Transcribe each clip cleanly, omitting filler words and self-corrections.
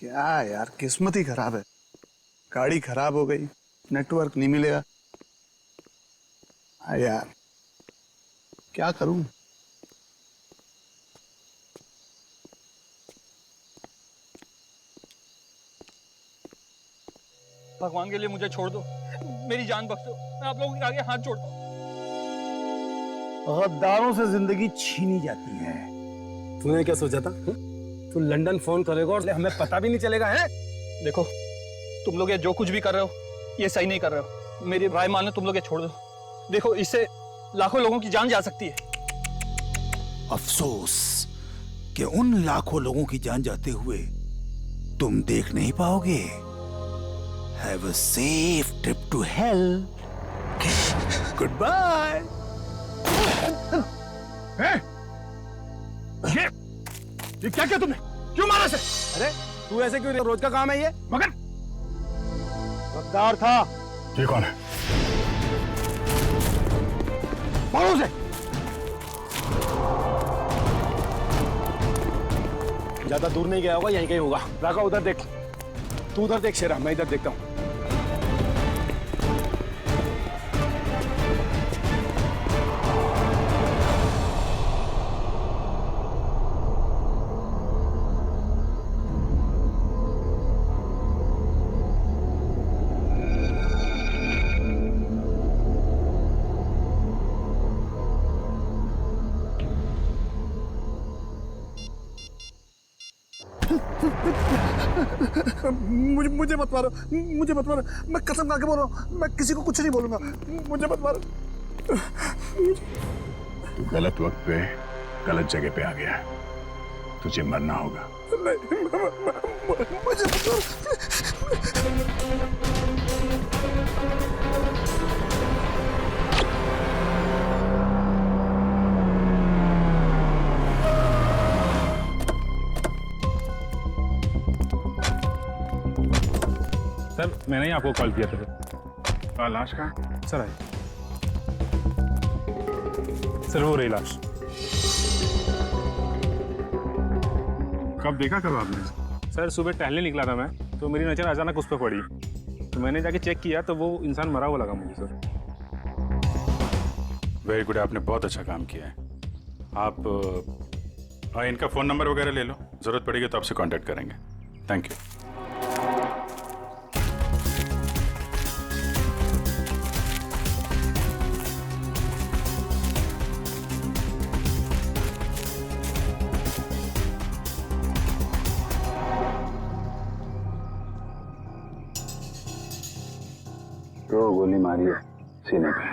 क्या यार, किस्मत ही खराब है। गाड़ी खराब हो गई, नेटवर्क नहीं मिलेगा। यार क्या करूं। भगवान के लिए मुझे छोड़ दो, मेरी जान बख्श दो, मैं आप लोगों के आगे हाथ जोड़ता हूँ। गद्दारों से जिंदगी छीनी जाती है। तूने क्या सोचा था? तू लंदन फोन करेगा और हमें पता भी नहीं चलेगा है? देखो, तुम लोग ये जो कुछ भी कर रहे हो ये सही नहीं कर रहे हो। मेरी राय मानो, तुम लोग ये छोड़ दो। देखो, इससे लाखों लोगों की जान जा सकती है। अफसोस कि उन लाखों लोगों की जान जाते हुए तुम देख नहीं पाओगे। Have a safe trip to hell. Goodbye. ये क्या किया तुमने? क्यों मारा से? अरे तू ऐसे क्यों? रोज का काम है ये। मगर गद्दार था। ये कौन है? मारो उसे। ज्यादा दूर नहीं गया होगा, यहीं कहीं होगा। राका उधर देख, तू उधर देख शेरा, मैं इधर देखता हूँ। मुझे मत मारो, मुझे मत मारो। मैं कसम खा के बोल रहा हूँ, मैं किसी को कुछ नहीं बोलूंगा। मुझे मत मारो। तू गलत वक्त पे गलत जगह पे आ गया है। तुझे मरना होगा। नहीं, मुझे मत मारो। सर मैंने ही आपको कॉल किया था। लाश कहाँ? सर आइए। सर वो रही लाश। कब देखा कब आपने? सर सुबह टहलने निकला था मैं, तो मेरी नज़र अचानक उस पर पड़ी, तो मैंने जाके चेक किया तो वो इंसान मरा हुआ लगा मुझे सर। वेरी गुड, आपने बहुत अच्छा काम किया है। आप इनका फ़ोन नंबर वगैरह ले लो, ज़रूरत पड़ेगी तो आपसे कांटेक्ट करेंगे। Thank you. तो गोली मारी है सीने पे।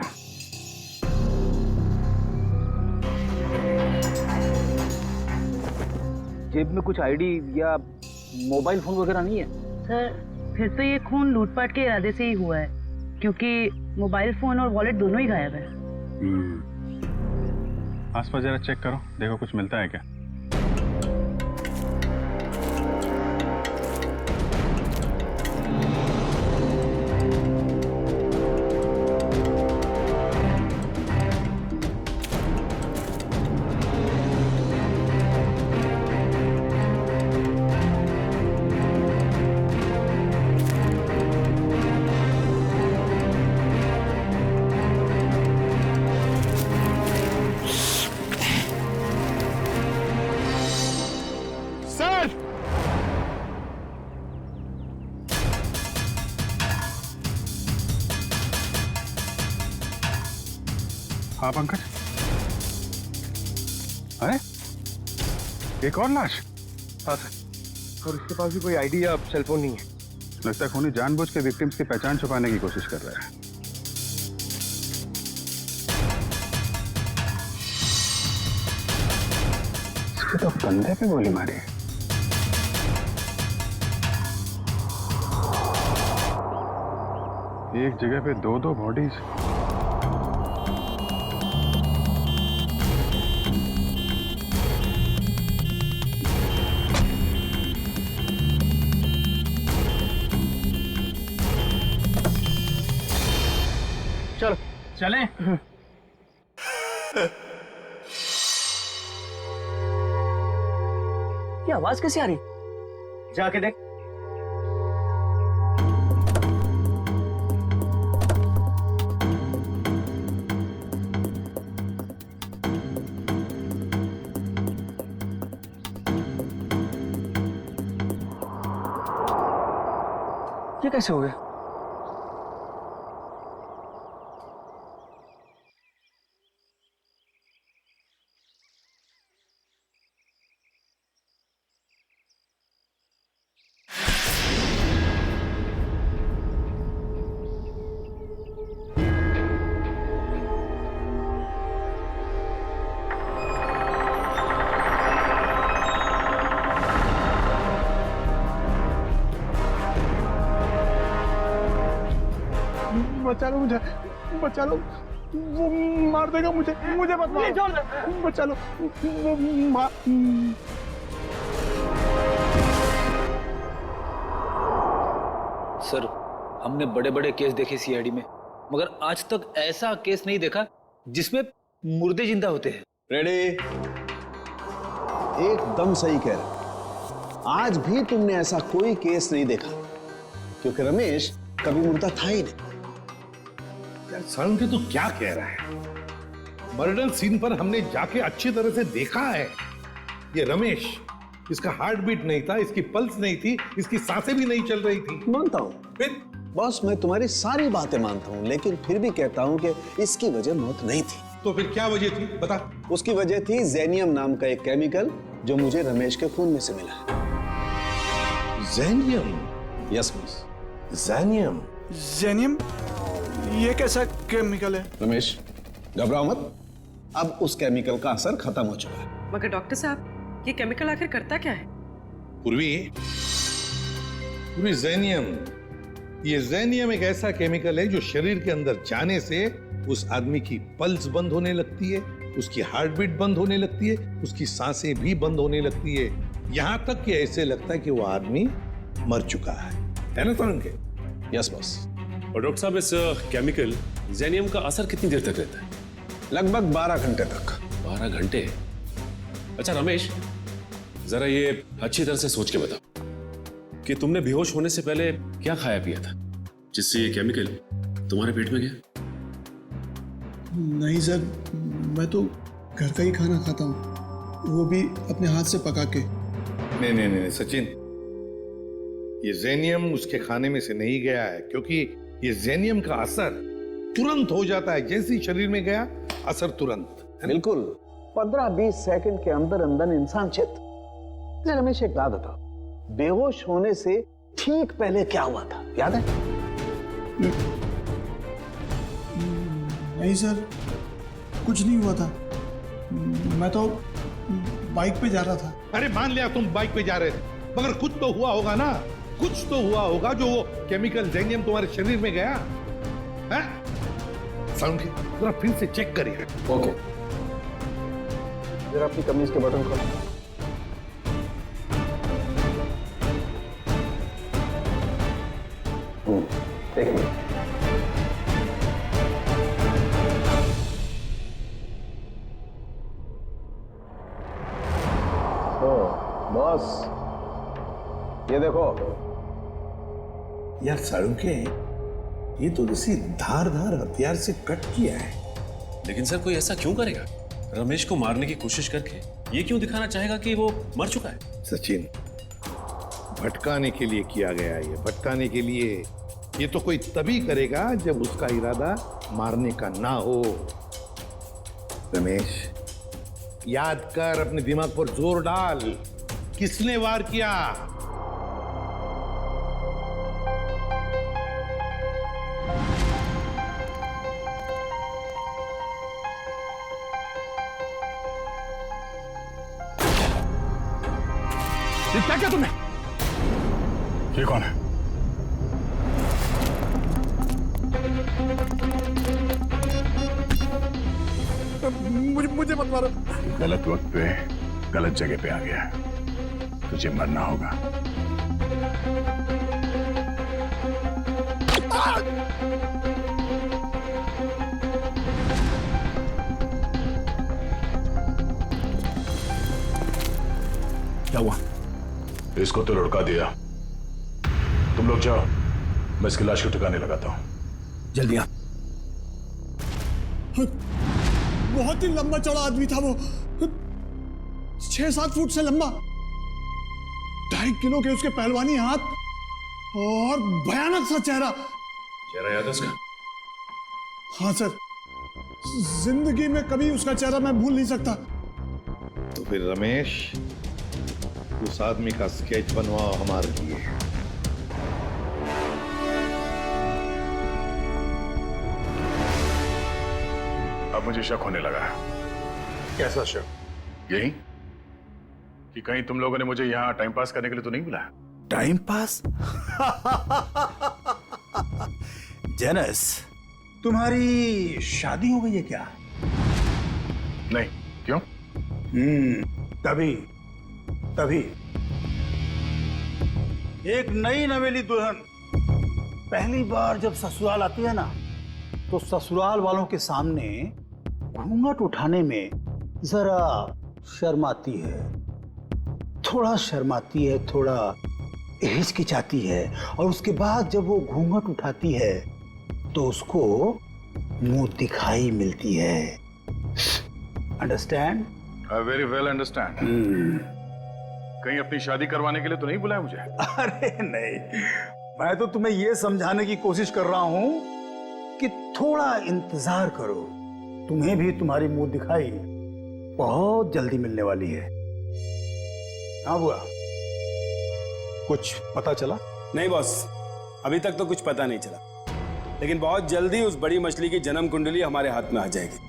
जेब में कुछ आईडी या मोबाइल फोन वगैरह नहीं है? सर फिर तो ये खून लूटपाट के इरादे से ही हुआ है, क्योंकि मोबाइल फोन और वॉलेट दोनों ही गायब है। आसपास जरा चेक करो, देखो कुछ मिलता है क्या। हाँ पंकज, अरे एक और लाश? हाँ सर, और इसके पास भी कोई आईडी या सेल फोन नहीं है। लगता है खूनी जानबूझ के विक्टिम्स की पहचान छुपाने की कोशिश कर रहा है। इसके तो कंधे पे गोली मारी है। एक जगह पे दो दो बॉडीज। चलो चलें। ये आवाज कैसी आ रही? जाके देख, ये कैसे हो गया? बचा लो मुझे, बचा लो, वो मार देगा मुझे, मुझे मत मारो, बचा लो, वो मार। सर, हमने बड़े बड़े केस देखे सीआईडी में, मगर आज तक ऐसा केस नहीं देखा जिसमें मुर्दे जिंदा होते हैं। रेडी? एकदम सही कह रहे। आज भी तुमने ऐसा कोई केस नहीं देखा, क्योंकि रमेश कभी मुर्दा था ही नहीं। यार सालुंखे तू क्या कह रहा है? मर्डर सीन पर हमने जाके अच्छी तरह से देखा है। ये रमेश, इसका हार्ट बीट नहीं था, इसकी पल्स नहीं थी, इसकी सांसें भी नहीं चल रही थी। मानता हूं फिर बॉस, मैं तुम्हारी सारी बातें मानता हूं, लेकिन फिर भी कहता हूं कि इसकी वजह मौत नहीं थी। तो फिर क्या वजह थी बता? उसकी वजह थी जेनियम नाम का एक केमिकल जो मुझे रमेश के खून में से मिला है। जेनियम? Yes boss. जेनियम? जेनियम? ये कैसा केमिकल है? रमेश घबराओ मत, अब उस केमिकल का असर खत्म हो चुका है। मगर डॉक्टर साहब, ये केमिकल आखिर करता क्या है? पूर्वी जेनियम, ये जेनियम एक ऐसा केमिकल है जो शरीर के अंदर जाने से उस आदमी की पल्स बंद होने लगती है, उसकी हार्ट बीट बंद होने लगती है, उसकी सांसें भी बंद होने लगती है, यहां तक कि ऐसे लगता है कि वो आदमी मर चुका है ना सालुंखे? Yes boss. और डॉक्टर साहब, इस केमिकल जेनियम का असर कितनी देर तक रहता है? लगभग 12 घंटे तक। 12 घंटे? अच्छा रमेश, जरा ये अच्छी तरह से सोच के बताओ कि तुमने बेहोश होने से पहले क्या खाया पिया था जिससे ये केमिकल तुम्हारे पेट में गया? नहीं सर, मैं तो घर का ही खाना खाता हूँ, वो भी अपने हाथ से पका के। नहीं सचिन, ये जेनियम उसके खाने में से नहीं गया है, क्योंकि ये जेनियम का असर तुरंत हो जाता है, जैसे ही शरीर में गया असर तुरंत। बिल्कुल 15-20 सेकंड के अंदर अंदर इंसान चित। रमेश एक बात बताओ, बेहोश होने से ठीक पहले क्या हुआ था, याद है? नहीं सर, कुछ नहीं हुआ था, मैं तो बाइक पे जा रहा था। अरे मान लिया तुम बाइक पे जा रहे थे, मगर कुछ तो हुआ होगा ना, कुछ तो हुआ होगा जो वो केमिकल जेनियम तुम्हारे शरीर में गया है? सालुंखे जरा फिर से चेक करिए। ओके, जरा अपनी कमीज के बटन खोलो। एक मिनट। बॉस ये देखो। यार सालुंखे, ये तो किसी धारदार हथियार से कट किया है। लेकिन सर, कोई ऐसा क्यों करेगा? रमेश को मारने की कोशिश करके ये क्यों दिखाना चाहेगा कि वो मर चुका है? सचिन, भटकाने के लिए किया गया है, ये भटकाने के लिए। ये तो कोई तभी करेगा जब उसका इरादा मारने का ना हो। रमेश, याद कर, अपने दिमाग पर जोर डाल, किसने वार किया? क्या किया तुमने? ये कौन है? मुझे मत मारो। गलत वक्त पे गलत जगह पे आ गया, तुझे मरना होगा। क्या हुआ? इसको तो लुढ़का दिया। तुम लोग जाओ, मैं इसकी लाश को ठिकाने लगाता हूं। जल्दी आ। बहुत ही लंबा चौड़ा आदमी था वो, 6-7 फुट से लंबा, 2.5 किलो के उसके पहलवानी हाथ, और भयानक सा चेहरा। चेहरा याद है उसका? हाँ सर, जिंदगी में कभी उसका चेहरा मैं भूल नहीं सकता। तो फिर रमेश, उस आदमी का स्केच बनवाओ हमारे लिए। अब मुझे शक होने लगा है। कैसा शक? यही कि कहीं तुम लोगों ने मुझे यहाँ टाइम पास करने के लिए तो नहीं बुलाया? Time pass? जेनस, तुम्हारी शादी हो गई है क्या? नहीं, क्यों? तभी एक नई नवेली दुल्हन पहली बार जब ससुराल आती है ना, तो ससुराल वालों के सामने घूंघट उठाने में जरा शर्माती है, थोड़ा शर्माती है, थोड़ा हिचकिचाती है, और उसके बाद जब वो घूंघट उठाती है तो उसको मुंह दिखाई मिलती है। Understand? I very well understand. कहीं अपनी शादी करवाने के लिए तो नहीं बुलाया मुझे? अरे नहीं, मैं तो तुम्हें यह समझाने की कोशिश कर रहा हूं कि थोड़ा इंतजार करो, तुम्हें भी तुम्हारी मुंह दिखाई बहुत जल्दी मिलने वाली है। हाँ बुआ, कुछ पता चला? नहीं बॉस, अभी तक तो कुछ पता नहीं चला, लेकिन बहुत जल्दी उस बड़ी मछली की जन्म कुंडली हमारे हाथ में आ जाएगी।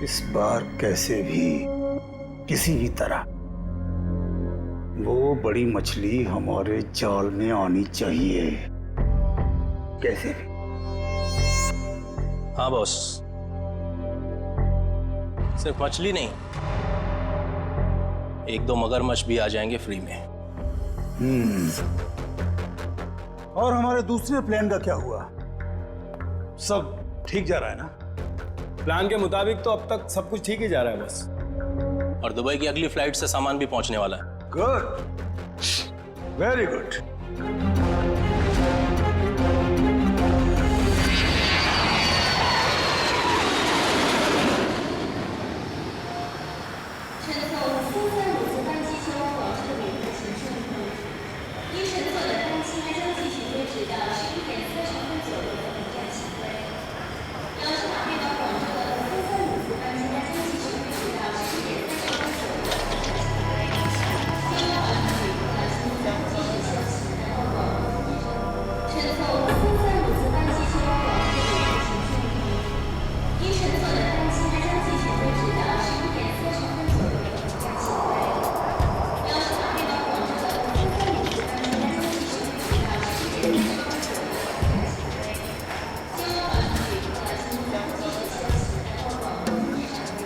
इस बार कैसे भी, किसी भी तरह वो बड़ी मछली हमारे जाल में आनी चाहिए, कैसे भी। हाँ बॉस, सिर्फ मछली नहीं, एक दो मगरमच्छ भी आ जाएंगे फ्री में। और हमारे दूसरे प्लान का क्या हुआ? सब ठीक जा रहा है ना? प्लान के मुताबिक तो अब तक सब कुछ ठीक ही जा रहा है बस। और दुबई की अगली फ्लाइट से सामान भी पहुंचने वाला है। Good, very good.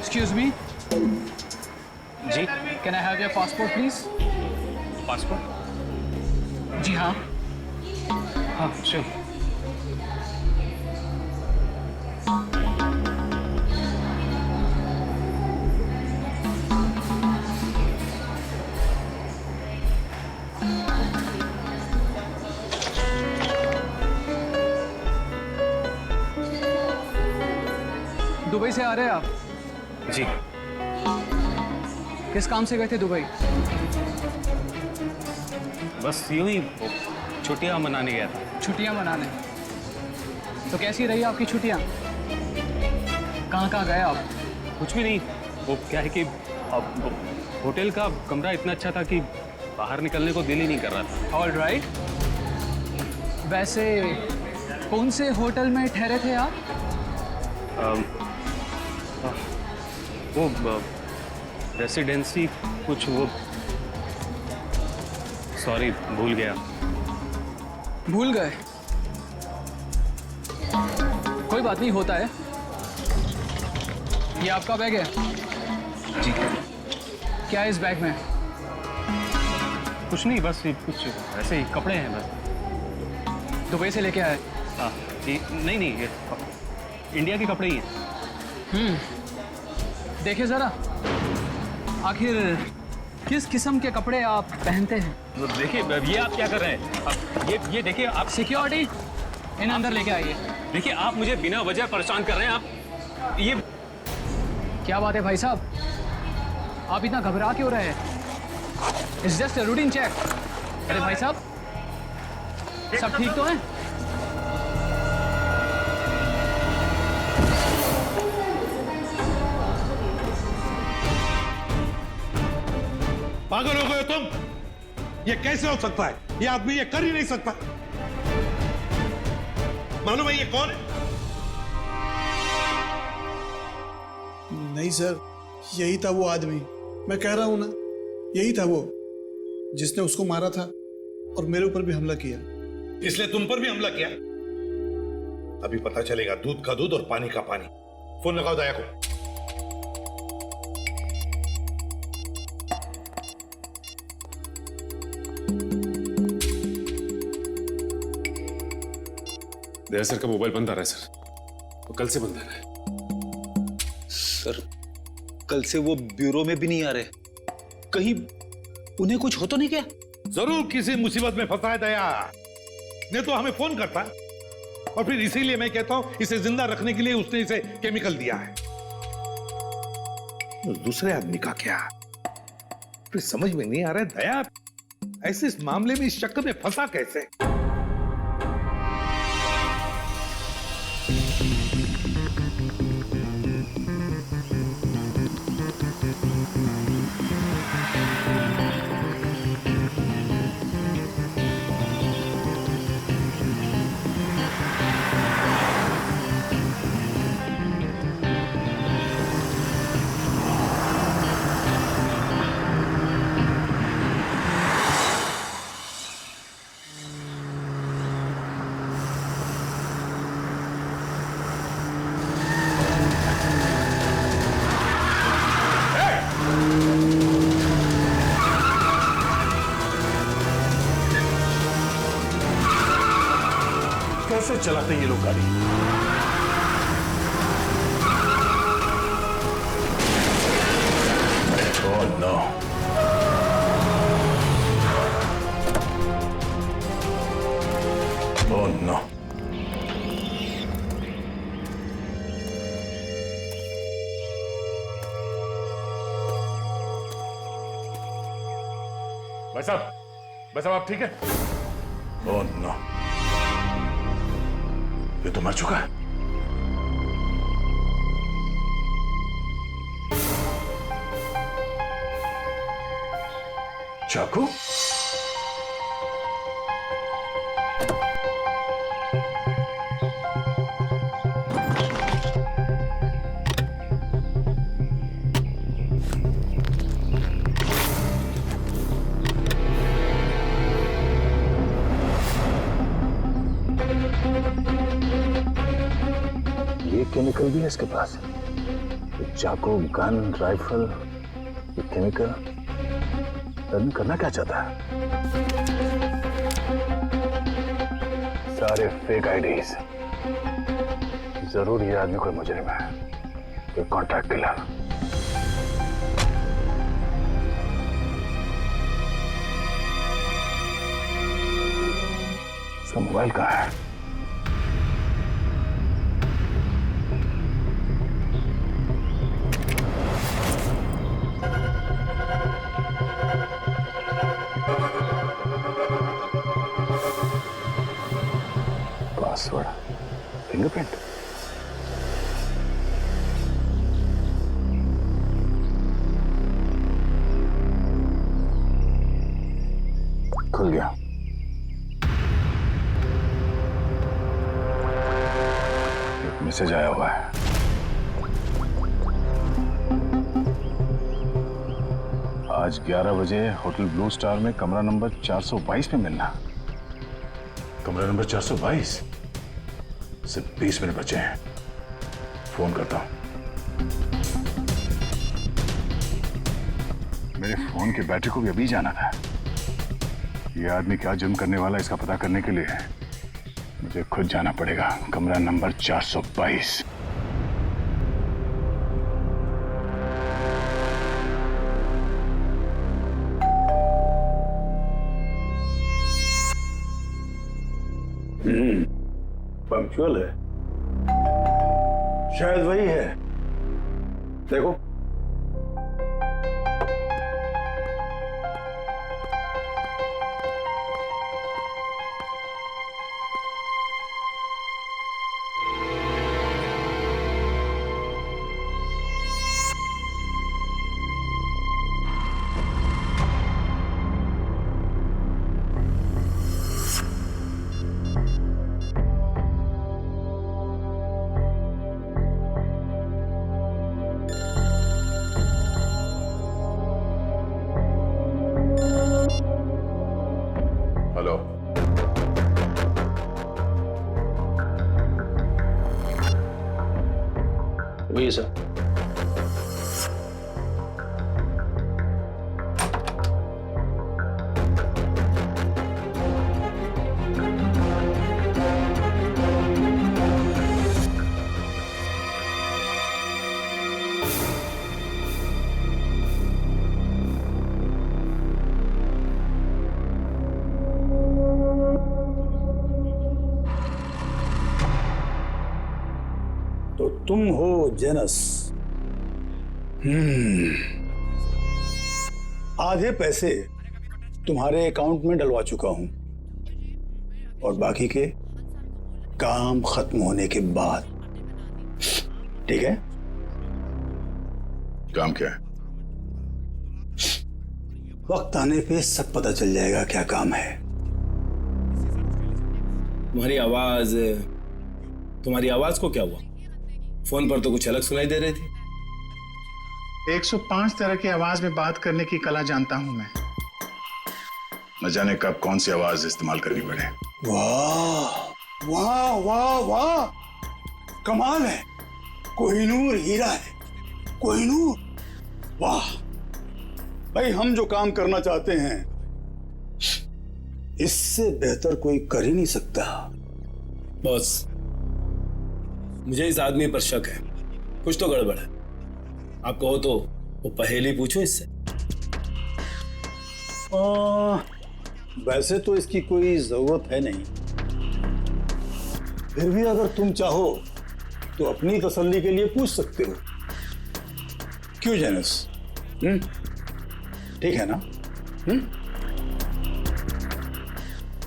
Excuse me. जी, can I have your passport, please? Passport? जी हाँ। हाँ, sure. दुबई से आ रहे हैं आप? जी। किस काम से गए थे दुबई? बस यूं ही छुट्टियां मनाने गया था। छुट्टियां मनाने। तो कैसी रही आपकी छुट्टियां? कहाँ गए आप? कुछ भी नहीं, वो क्या है कि अब होटल का कमरा इतना अच्छा था कि बाहर निकलने को दिल ही नहीं कर रहा था। All right. वैसे कौन से होटल में ठहरे थे आप? वो रेसिडेंसी कुछ वो, सॉरी भूल गया। भूल गए? कोई बात नहीं, होता है। ये आपका बैग है? जी। क्या है इस बैग में? कुछ नहीं, बस ये कुछ ऐसे ही कपड़े हैं बस। दुबई से लेके आए? हाँ, नहीं ये इंडिया के कपड़े ही हैं। देखिए जरा, आखिर किस किस्म के कपड़े आप पहनते हैं? तो देखिए, ये आप क्या कर रहे हैं? अब ये देखिए, आप सिक्योरिटी इन अंदर लेके आइए। देखिए, आप मुझे बिना वजह परेशान कर रहे हैं। आप ये क्या बात है भाई साहब, आप इतना घबरा क्यों रहे हैं? It's just a routine check. अरे भाई साहब, सब ठीक तो है? पागल हो गए हो तुम? ये कैसे हो सकता है? ये आदमी ये कर ही नहीं सकता। मालूम है ये कौन है? नहीं सर, यही था वो आदमी। मैं कह रहा हूं ना, यही था वो जिसने उसको मारा था और मेरे ऊपर भी हमला किया। इसलिए तुम पर भी हमला किया? अभी पता चलेगा दूध का दूध और पानी का पानी। फोन लगाओ दया को। दया सर का मोबाइल बंद आ रहा है सर, वो कल से बंद आ रहा है। सर, कल से वो ब्यूरो में भी नहीं आ रहे। कहीं उन्हें कुछ हो तो नहीं क्या? जरूर किसी मुसीबत में फंसा है दया, नहीं तो हमें फोन करता। और फिर इसीलिए मैं कहता हूं इसे जिंदा रखने के लिए उसने इसे केमिकल दिया है। उस दूसरे आदमी का क्या? फिर समझ में नहीं आ रहा है दया ऐसे इस मामले में इस चक्कर में फंसा कैसे? कैसे चलाते हैं ये लोग गाड़ी? Oh no. Oh no. भाई साहब आप ठीक है? ओह नो, ये तो मर चुका है। चाकू? ये केमिकल भी है इसके पास। ये चाकू, गन, राइफल, ये केमिकल आदमी करना क्या चाहता है? सारे फेक आईडीज। जरूर ये आदमी कोई मुजरिम है, कोई कॉन्ट्रैक्ट किलर। इसका मोबाइल कहाँ है? Password, fingerprint. खुल गया। एक मैसेज आया हुआ है। आज 11 बजे होटल ब्लू स्टार में कमरा नंबर 422 में मिलना। कमरा नंबर 422? सिर्फ 20 मिनट बचे हैं, फोन करता हूं। मेरे फोन की बैटरी को भी अभी जाना था। ये आदमी क्या जुर्म करने वाला है इसका पता करने के लिए मुझे खुद जाना पड़ेगा। कमरा नंबर 422। पंक्चुअल है, शायद वही है। देखो तुम हो जेनस। आधे पैसे तुम्हारे अकाउंट में डलवा चुका हूं और बाकी के काम खत्म होने के बाद। ठीक है? काम क्या है? वक्त आने पे सब पता चल जाएगा क्या काम है। तुम्हारी आवाज को क्या हुआ? फोन पर तो कुछ अलग सुनाई दे रही थी। 105 तरह की आवाज में बात करने की कला जानता हूं मैं। न जाने कब कौन सी आवाज इस्तेमाल करनी पड़े। वाह वाह वाह वाह, कमाल है। कोहिनूर हीरा है, कोहिनूर। वाह भाई, हम जो काम करना चाहते हैं इससे बेहतर कोई कर ही नहीं सकता। बॉस, मुझे इस आदमी पर शक है, कुछ तो गड़बड़ है। आप कहो तो वो पहेली पूछो इससे। वैसे तो इसकी कोई जरूरत है नहीं, फिर भी अगर तुम चाहो तो अपनी तसल्ली के लिए पूछ सकते हो। क्यों जेनस? ठीक है ना?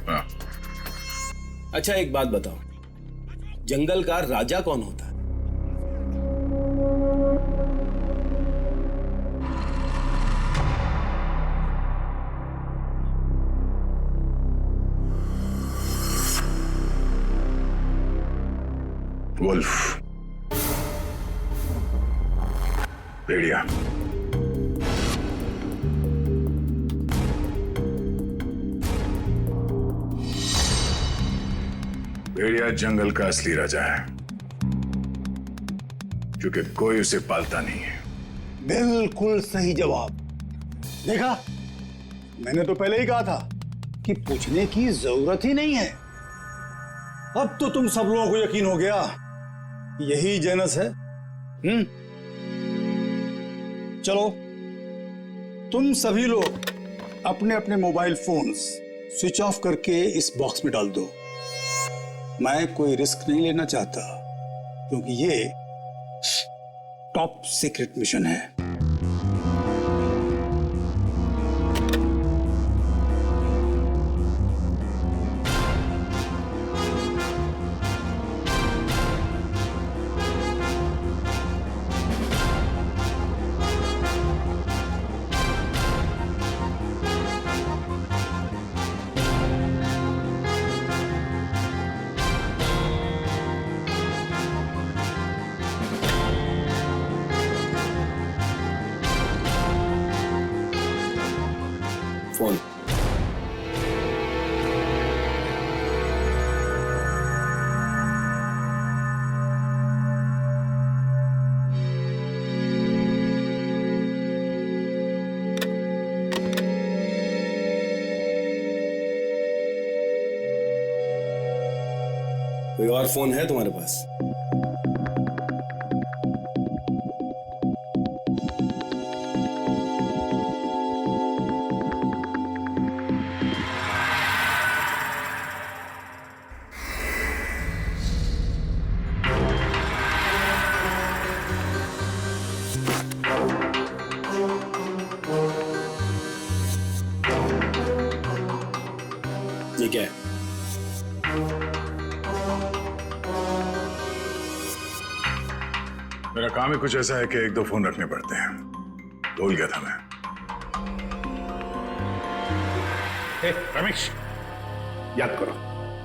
हाँ। अच्छा एक बात बताओ, जंगल का राजा कौन होता है? वुल्फ, भेड़िया। भेड़िया जंगल का असली राजा है, क्योंकि कोई उसे पालता नहीं है। बिल्कुल सही जवाब। देखा, मैंने तो पहले ही कहा था कि पूछने की जरूरत ही नहीं है। अब तो तुम सब लोगों को यकीन हो गया, यही जेनस है। चलो, तुम सभी लोग अपने अपने मोबाइल फोन्स स्विच ऑफ करके इस बॉक्स में डाल दो। मैं कोई रिस्क नहीं लेना चाहता, क्योंकि ये टॉप सीक्रेट मिशन है। फोन। कोई और फोन है तुम्हारे पास? ये क्या है? मेरा काम ही कुछ ऐसा है कि एक दो फोन रखने पड़ते हैं। भूल गया था मैं। रमेश, याद करो,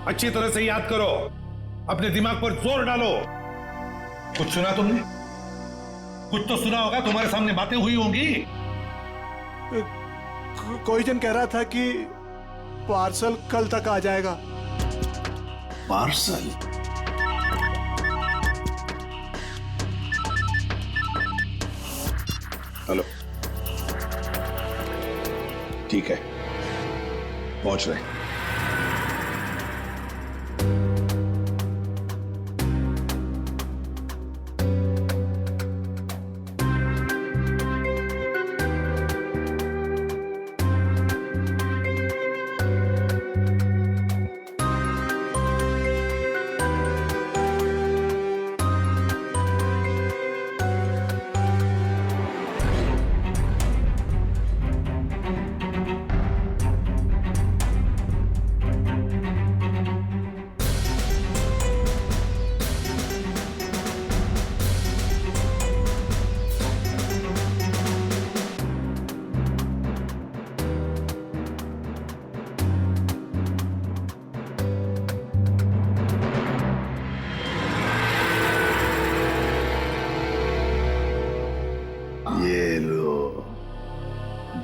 अच्छी तरह से याद करो, अपने दिमाग पर जोर डालो। कुछ सुना तुमने? कुछ तो सुना होगा, तुम्हारे सामने बातें हुई होंगी। कोई जन कह रहा था कि पार्सल कल तक आ जाएगा। पार्सल? हेलो, ठीक है, पहुंच रहे हैं।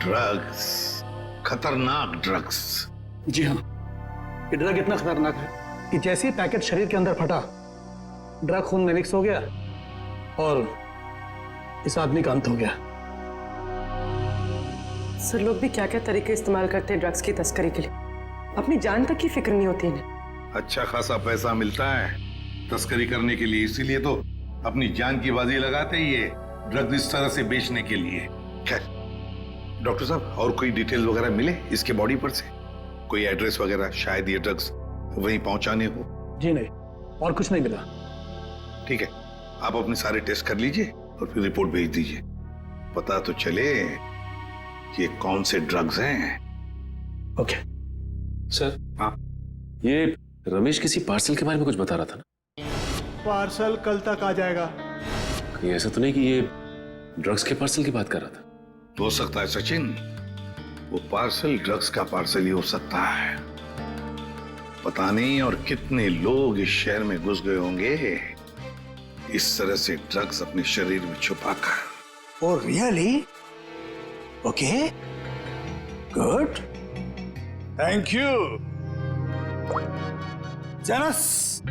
ड्रग्स, खतरनाक ड्रग्स। जी हाँ, ये ड्रग इतना खतरनाक है कि जैसे ही पैकेट शरीर के अंदर फटा, ड्रग खून में मिक्स हो गया और इस आदमी का अंत हो गया। सर, लोग भी क्या क्या तरीके इस्तेमाल करते हैं ड्रग्स की तस्करी के लिए, अपनी जान तक की फिक्र नहीं होती इन्हें। अच्छा खासा पैसा मिलता है तस्करी करने के लिए, इसीलिए तो अपनी जान की बाजी लगाते ही ये ड्रग्स इस तरह से बेचने के लिए। खैर डॉक्टर साहब, और कोई डिटेल वगैरह मिले इसके बॉडी पर से? कोई एड्रेस वगैरह, शायद ये ड्रग्स वहीं पहुंचाने हो? जी नहीं, और कुछ नहीं मिला। ठीक है, आप अपने सारे टेस्ट कर लीजिए और फिर रिपोर्ट भेज दीजिए, पता तो चले कि ये कौन से ड्रग्स हैं। Okay sir. हाँ, ये रमेश किसी पार्सल के बारे में कुछ बता रहा था ना? पार्सल कल तक आ जाएगा। कहीं ऐसा तो नहीं कि ये ड्रग्स के पार्सल की बात कर रहा था? हो सकता है सचिन, वो पार्सल ड्रग्स का पार्सल ही हो सकता है। पता नहीं और कितने लोग इस शहर में घुस गए होंगे इस तरह से ड्रग्स अपने शरीर में छुपाकर। Oh really? Okay, good, thank you Janus,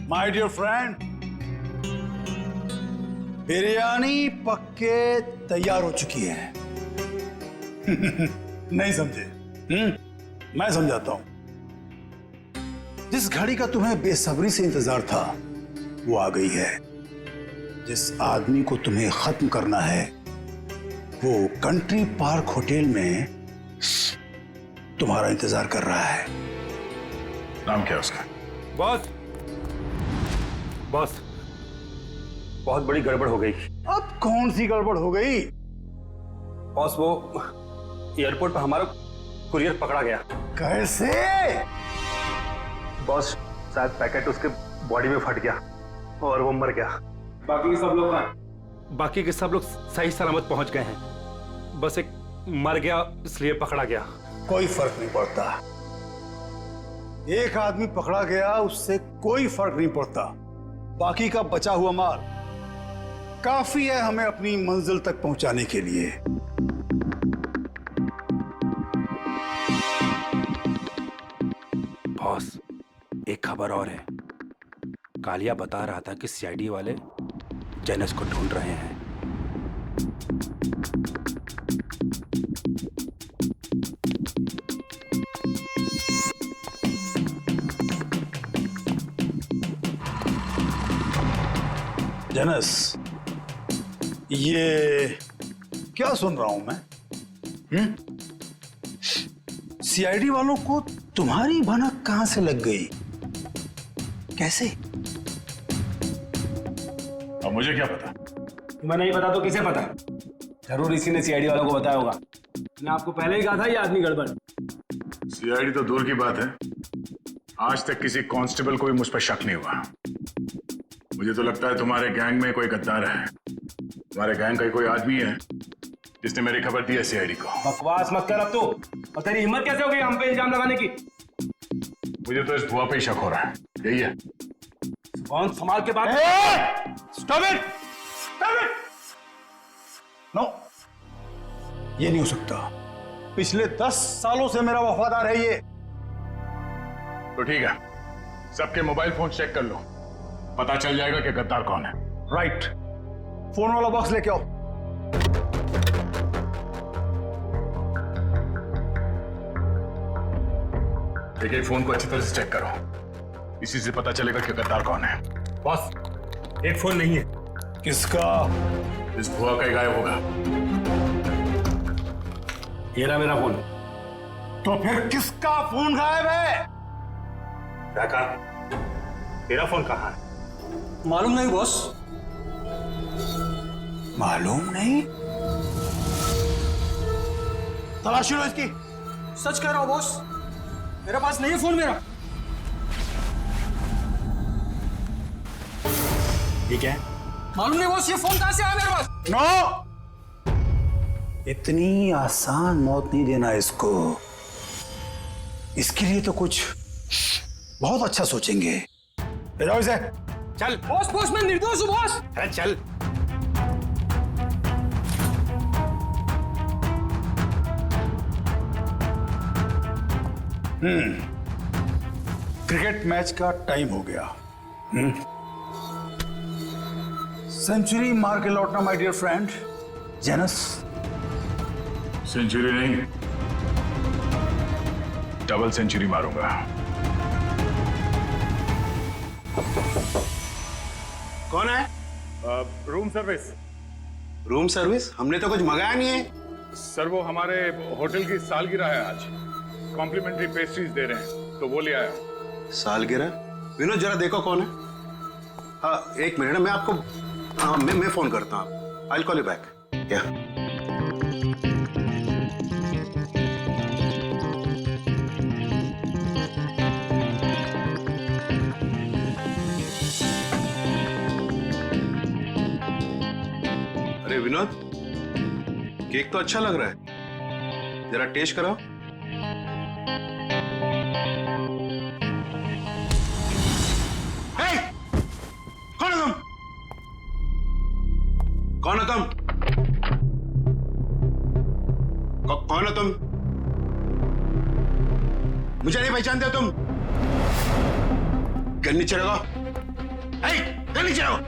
my dear friend. Biryani पक्के तैयार हो चुकी है। नहीं समझे? मैं समझाता हूं। जिस घड़ी का तुम्हें बेसब्री से इंतजार था वो आ गई है। जिस आदमी को तुम्हें खत्म करना है वो कंट्री पार्क होटल में तुम्हारा इंतजार कर रहा है। नाम क्या है उसका? बॉस, बॉस, बहुत बड़ी गड़बड़ हो गई। अब कौन सी गड़बड़ हो गई? बॉस, वो एयरपोर्ट पर हमारा कुरियर पकड़ा गया। कैसे? बॉस, शायद पैकेट उसके बॉडी में फट गया और वो मर गया। बाकी के सब लोग सही सलामत पहुंच गए हैं, बस एक मर गया इसलिए पकड़ा गया। कोई फर्क नहीं पड़ता, एक आदमी पकड़ा गया उससे कोई फर्क नहीं पड़ता। बाकी का बचा हुआ माल काफी है हमें अपनी मंजिल तक पहुंचाने के लिए। बॉस, एक खबर और है। कालिया बता रहा था कि सीआईडी वाले जेनस को ढूंढ रहे हैं। जेनस, ये क्या सुन रहा हूं मैं? सीआईडी वालों को तुम्हारी भनक कहां से लग गई? कैसे? अब मुझे क्या पता? तुम्हें नहीं पता तो किसे पता? जरूर इसी ने सीआईडी वालों को बताया होगा। मैंने आपको पहले ही कहा था ये आदमी गड़बड़। सीआईडी तो दूर की बात है, आज तक किसी कांस्टेबल को भी मुझ पर शक नहीं हुआ। मुझे तो लगता है तुम्हारे गैंग में कोई गद्दार है। तुम्हारे गैंग का कोई आदमी है जिसने मेरी खबर दी है सीआईडी को। बकवास मत कर अब तो। और तेरी हिम्मत कैसे हो गई हम पे इल्जाम लगाने की? मुझे तो इस भुआ पे ही शक हो रहा है। यही है। कौन संभाल के बात? Stop it! Stop it! No, ये नहीं हो सकता। पिछले 10 सालों से मेरा वफादार है ये। तो ठीक है, सबके मोबाइल फोन चेक कर लो, पता चल जाएगा कि गद्दार कौन है। राइट, फोन वाला बॉक्स लेके आओ। एक फोन को अच्छी तरह से चेक करो, इसी से पता चलेगा कि गद्दार कौन है। बॉस, एक फोन नहीं है। किसका? इस भुआ का ही गायब होगा। ये रहा मेरा फोन। तो फिर किसका फोन गायब है? काका, तेरा फोन कहाँ है? मालूम नहीं बॉस। मालूम नहीं? तलाशी लो इसकी। सच कह रहा हूं बॉस, मेरे पास नहीं है फोन मेरा। ठीक है, मालूम नहीं बॉस, ये फोन कहां से आया मेरे पास? नो, इतनी आसान मौत नहीं देना इसको। इसके लिए तो कुछ बहुत अच्छा सोचेंगे। ले जाओ इसे। चल बॉस, बॉस मैं निर्दोष हूं बॉस। चल। क्रिकेट मैच का टाइम हो गया। सेंचुरी मार के लौटना my dear friend Janus. Century नहीं, डबल सेंचुरी मारूंगा। कौन है? Room service. Room service? हमने तो कुछ मंगाया नहीं है। सर वो हमारे होटल की सालगिरह है आज, कॉम्प्लीमेंट्री पेस्ट्रीज दे रहे हैं तो वो ले आया। सालगिरह? विनोद जरा देखो कौन है। हाँ एक मिनट, मैं आपको हाँ मैं फोन करता हूँ। I will call you back. क्या? अरे विनोद, केक तो अच्छा लग रहा है, जरा टेस्ट कराओ। कौन है तुम? कौन है तुम? कौन है तुम? मुझे नहीं पहचानते तुम? गन नीचे रखो। गन नीचे रखो।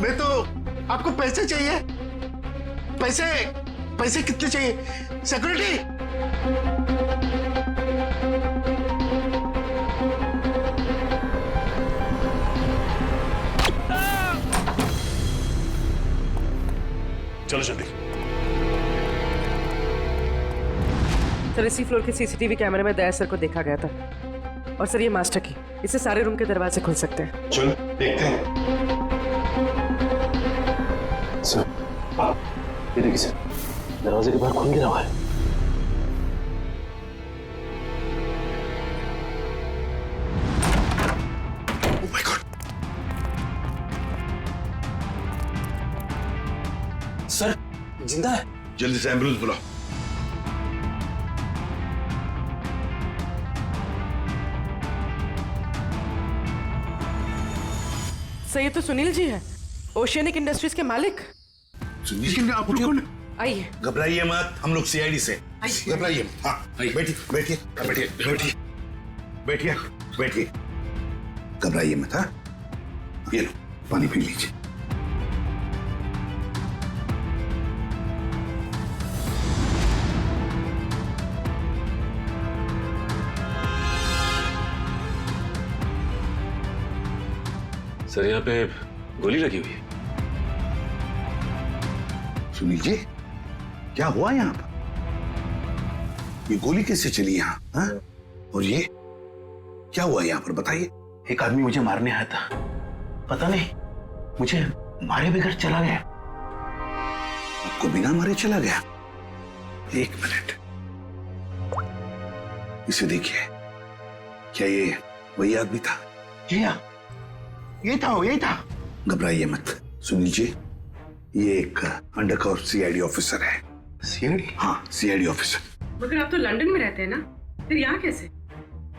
मैं तो आपको पैसे चाहिए। पैसे पैसे कितने चाहिए? सिक्योरिटी? चलो जल्दी। सर इसी फ्लोर के सीसीटीवी कैमरे में दया सर को देखा गया था। और सर ये मास्टर की, इससे सारे रूम के दरवाजे खुल सकते हैं। चल देखते हैं। सर ये देखिए सर, दरवाजे के बाहर खून गिरा हुआ है। Oh my God. सर जिंदा है। जल्दी से एम्बुलेंस बुलाओ। सर ये तो सुनील जी है, ओशियनिक इंडस्ट्रीज के मालिक। सुनील, आप लोग कौन? आइए। घबराइए मत, हम लोग सीआईडी से। घबराइए। हाँ बैठिए बैठिए बैठिए बैठिए बैठिए बैठिए। घबराइए मत। हाँ ये लो पानी पी लीजिए। सर यहाँ पे गोली लगी हुई है। सुनील जी क्या हुआ यहाँ पर? ये गोली कैसे चली यहाँ? हाँ? और ये क्या हुआ यहाँ पर बताइए। एक आदमी मुझे मारने आया था, पता नहीं मुझे मारे बगैर चला गया। आपको बिना मारे चला गया? एक मिनट, इसे देखिए। क्या ये वही आदमी था? जी हाँ यही था, यही था। घबराइए मत सुनील जी, ये एक अंडरकवर सीआईडी ऑफिसर है। सीआईडी? हाँ सीआईडी ऑफिसर। मगर आप तो लंदन में रहते हैं ना, फिर यहाँ कैसे?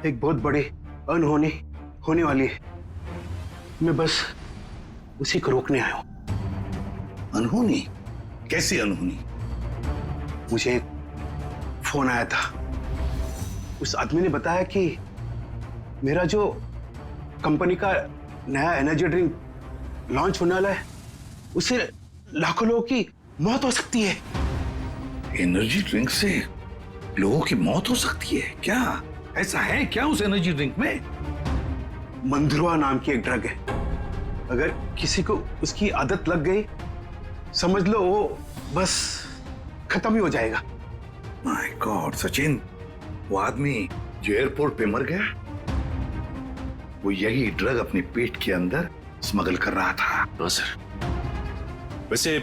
एक बहुत बड़ी अनहोनी होने वाली है, मैं बस उसी को रोकने आया हूं। अनहोनी? कैसी अनहोनी? मुझे एक फोन आया था, उस आदमी ने बताया कि मेरा जो कंपनी का नया एनर्जी ड्रिंक लॉन्च होने वाला है, उससे लाखों लोगों की मौत हो सकती है। एनर्जी ड्रिंक से लोगों की मौत हो सकती है? क्या ऐसा है क्या उस एनर्जी ड्रिंक में? मंधुआ नाम की एक ड्रग है, अगर किसी को उसकी आदत लग गई समझ लो वो बस खत्म ही हो जाएगा। माय गॉड सचिन, वो आदमी जो एयरपोर्ट पे मर गया, वो यही ड्रग अपने पेट के अंदर स्मगल कर रहा था। हाँ सर। वैसे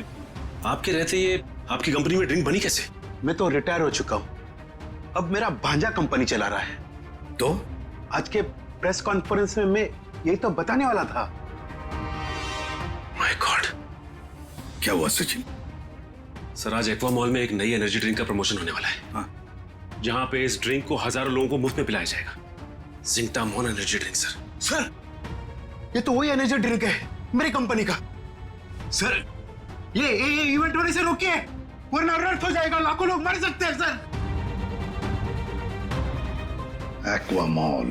आपके रहते ये आपकी कंपनी में ड्रिंक बनी कैसे? मैं तो रिटायर हो चुका हूं, अब मेरा भांजा कंपनी चला रहा है। तो आज के प्रेस कॉन्फ्रेंस में मैं यही तो बताने वाला था। माय गॉड, क्या हुआ सचिन? सर आज एक्वा मॉल में एक नई एनर्जी ड्रिंक का प्रमोशन होने वाला है। हाँ। जहां पे इस ड्रिंक को हजारों लोगों को मुफ्त में पिलाया जाएगा। जिंकटामोन एनर्जी ड्रिंक सर। सर ये तो वही एनर्जी ड्रिंक है मेरी कंपनी का। सर ये इवेंट होने से रोकिए, वरना अनर्थ हो जाएगा, लाखों लोग मर सकते हैं सर। एक्वामॉल।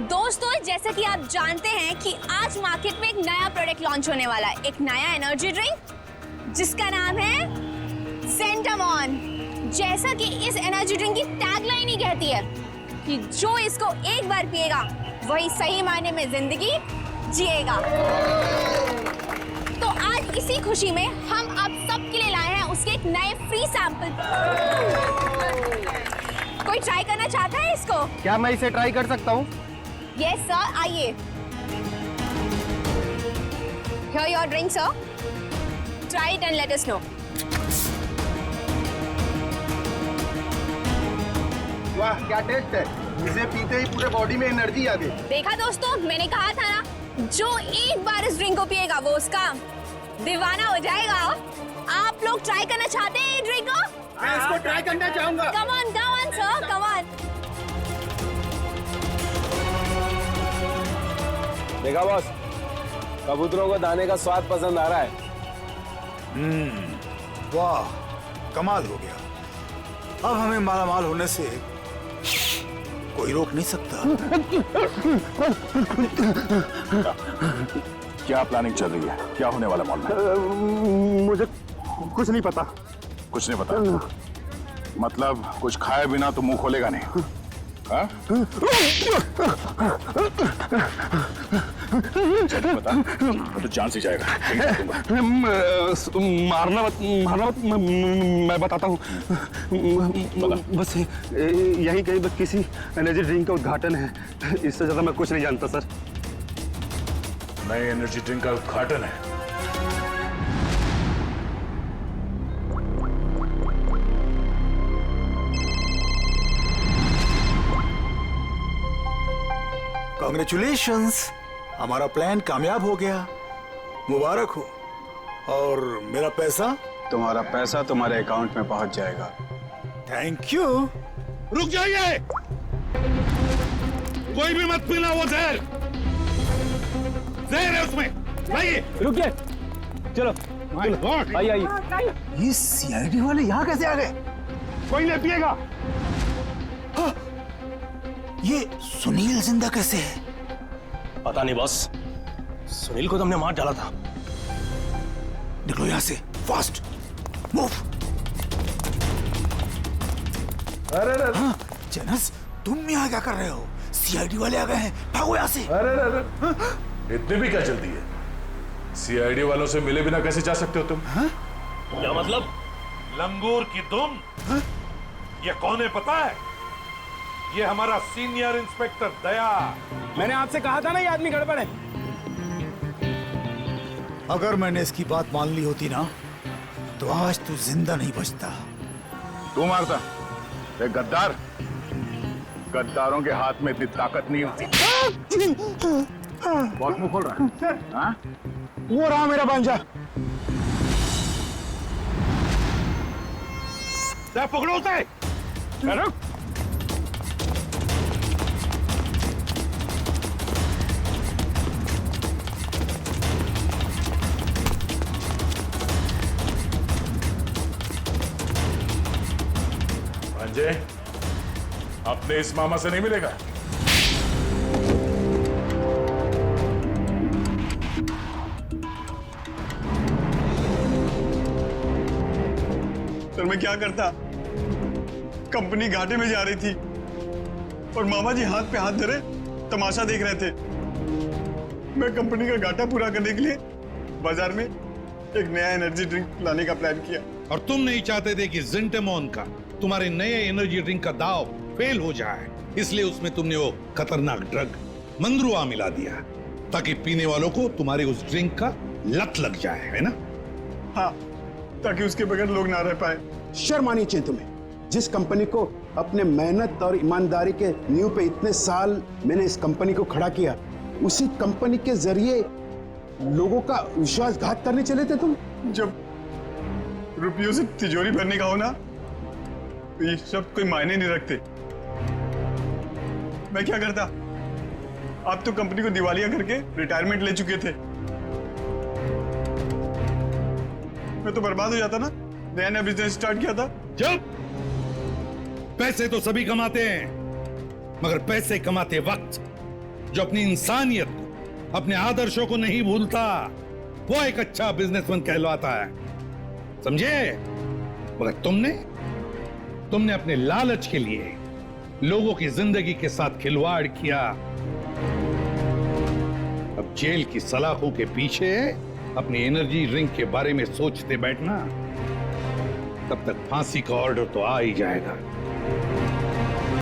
दोस्तों, जैसा कि आप जानते हैं कि आज मार्केट में एक नया प्रोडक्ट लॉन्च होने वाला है, एक नया एनर्जी ड्रिंक जिसका नाम है ज़ेंटामॉन। जैसा कि इस एनर्जी ड्रिंक की टैगलाइन ही कहती है कि जो इसको एक बार पिएगा वही सही मायने में जिंदगी जिएगा। तो आज इसी खुशी में हम आप सबके लिए लाए हैं उसके एक नए फ्री सैंपल। कोई ट्राई करना चाहता है इसको? क्या मैं इसे ट्राई कर सकता हूँ? यस सर, आइए। Here your drink, sir. Try it and let us know. वाह, क्या टेस्ट है! इसे पीते ही पूरे बॉडी में एनर्जी आ गई। देखा दोस्तों, मैंने कहा था ना, जो एक बार इस ड्रिंक को पिएगा वो उसका दीवाना हो जाएगा। आप लोग ट्राई करना चाहते हैं ये ड्रिंक को? मैं इसको ट्राई करना चाहूंगा। Come on, sir, come on. देखा बॉस, कबूतरों को दाने का स्वाद पसंद आ रहा है। वाह, कमाल हो गया। अब हमें मालामाल होने से कोई रोक नहीं सकता। क्या प्लानिंग चल रही है? क्या होने वाला मॉल में? मुझे कुछ नहीं पता। कुछ नहीं पता? मतलब कुछ खाए बिना तो मुंह खोलेगा नहीं? हाँ? बता, तो जान से जाएगा। मारना मत, मैं बताता हूँ। बस यही कहीं किसी एनर्जी ड्रिंक का उद्घाटन है, इससे ज्यादा मैं कुछ नहीं जानता सर। नए एनर्जी ड्रिंक का उद्घाटन है? कांग्रेचुलेशंस, हमारा प्लान कामयाब हो गया। मुबारक हो। और मेरा पैसा? तुम्हारा पैसा तुम्हारे अकाउंट में पहुंच जाएगा। Thank you. रुक जाइए, कोई भी मत पीना वो जहर। जहर है उसमें। लाइए। रुकिए, चलो आइए। ये सीआईडी वाले यहाँ कैसे आ गए? कोई नहीं पिएगा। ये सुनील जिंदा कैसे है? पता नहीं बॉस, सुनील को तुमने मार डाला था। निकलो यहाँ से, फास्ट मूव। अरे हाँ, जनस, तुम यहाँ क्या कर रहे हो? सीआईडी वाले आ गए हैं, भागो यहाँ से। अरे इतनी भी क्या जल्दी है? सीआईडी वालों से मिले बिना कैसे जा सकते हो तुम? क्या मतलब? लंगूर की दुम? ये कौन है पता है? ये हमारा सीनियर इंस्पेक्टर दया। मैंने आपसे कहा था ना ये आदमी गड़बड़ है। अगर मैंने इसकी बात मान ली होती ना, तो आज तू जिंदा नहीं बचता। तू मारता? एक गद्दार? गद्दारों के हाथ में इतनी ताकत नहीं होती। बहुत मुंह खोल रहा है। हाँ? वो रहा मेरा भांजा। पकड़ो उसे। भांजे, अपने इस मामा से नहीं मिलेगा। सर मैं क्या करता? कंपनी घाटे में जा रही थी और मामा जी हाथ पे हाथ धरे तमाशा देख रहे थे। मैं कंपनी का घाटा पूरा करने के लिए बाजार में एक नया एनर्जी ड्रिंक लाने का प्लान किया। और तुम नहीं चाहते थे कि ज़ेंटामॉन का, तुम्हारे नए एनर्जी ड्रिंक का दाव फेल हो जाए, इसलिए उसमें तुमने वो खतरनाक ड्रग मंद्रुआ मिला दिया ताकि पीने वालों को तुम्हारे उस ड्रिंक का लत लग जाए, है ना? हाँ, ताकि उसके बगैर लोग ना रह पाए। शर्म आनी चाहिए तुम्हें। जिस कंपनी को अपने मेहनत और ईमानदारी के नींव पे इतने साल मैंने इस कंपनी को खड़ा किया, उसी कंपनी के जरिए लोगों का विश्वासघात करने चले थे तुम। जब रुपयों से तिजोरी भरने का हो ना, तो ये सब कोई मायने नहीं रखते। मैं क्या करता? आप तो कंपनी को दिवालिया करके रिटायरमेंट ले चुके थे। मैं मैं तो बर्बाद हो जाता ना, नया नया बिजनेस स्टार्ट किया था। चुप! पैसे तो सभी कमाते हैं, मगर पैसे कमाते वक्त जो अपनी इंसानियत को, अपने आदर्शों को नहीं भूलता, वो एक अच्छा बिजनेसमैन कहलाता है, समझे? मगर तुमने अपने लालच के लिए लोगों की जिंदगी के साथ खिलवाड़ किया। अब जेल की सलाखों के पीछे अपनी एनर्जी ड्रिंक के बारे में सोचते बैठना, तब तक फांसी का ऑर्डर तो आ ही जाएगा।